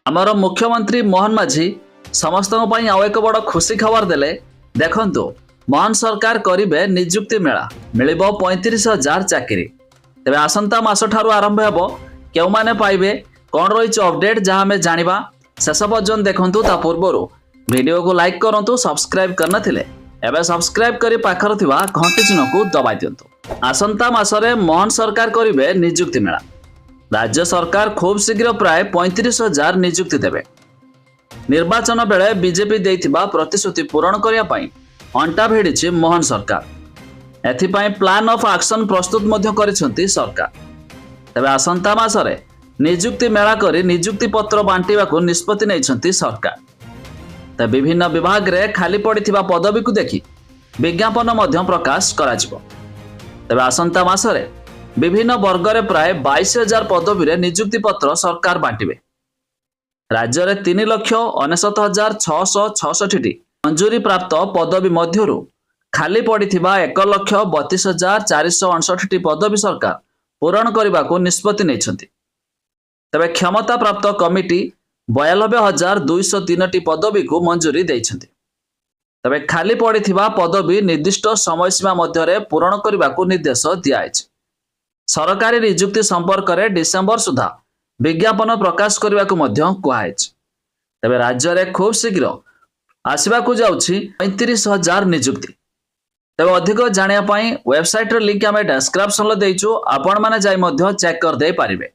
आमर मुख्यमंत्री मोहन माझी समस्त आउ एक बड़ खुशी खबर देले। देखंतु मोहन सरकार करिबे निजुक्ति मेला मिलिबो 35,000 चाकरी। तेबे आसंता मास ठारू आरंभ हेबो। केउ माने पाइबे कोन रहिछ अपडेट जहां हमें जानिबा शेष पर्यंत देखंतु। ता पूर्वरु वीडियो को लाइक करंतु, सब्सक्राइब करना थिले एबे सब्सक्राइब करी पाखर थिबा घंटी चिन्ह को दबाइ दियंतु। आसंता मासरे मोहन सरकार करिबे निजुक्ति मेला। राज्य सरकार खूब शीघ्र प्राय 35,000 निजुक्ति देवे। निर्वाचन बेले बीजेपी देइथिबा प्रतिश्रुति पूरण करिया पई अंटा भिड़िछि मोहन सरकार। एथिपाई प्लान ऑफ एक्शन प्रस्तुत मध्य करिसेंती सरकार। तबे आसंता मासरे निजुक्ति मेला करी निजुक्ति पत्र बांटिबाकू निष्पत्ति नैछंती सरकार। तबे विभिन्न विभाग रे खाली पड़िथिबा पदवी को देखि विज्ञापन मध्य प्रकाश कराजिबो। तबे आसंता मासरे विभिन्न वर्गरे प्राय 22,000 पदवी रे निजुक्ति पत्र सरकार बांटिबे। राज्य में 3,69,666 मंजूरी प्राप्त पदवी मध्यरु खाली पड़िथिबा 1,32,468 पदवी सरकार पूरण करने को निष्पत्ति नैछंती। तबे क्षमता प्राप्त कमिटी 92,203 पदवी को मंजूरी दैछंती। तबे खाली पड़िथिबा पदवी निर्दिष्ट समय सीमा मध्यरे पूरण करने को निर्देश दियाଯାଇଛି। सरकारी निजुक्ति संपर्क में डिसेम्बर सुधा विज्ञापन प्रकाश करने को कहुछि। तबे राज्य में खूब शीघ्र आसवाक जाउछि 35,000 निजुक्ति। तबे अधिक जानिया पई वेबसाइट लिंक आम डिस्क्रिप्शन देइछु, आपण माने जाई मध्य चेक कर दे पारिबे।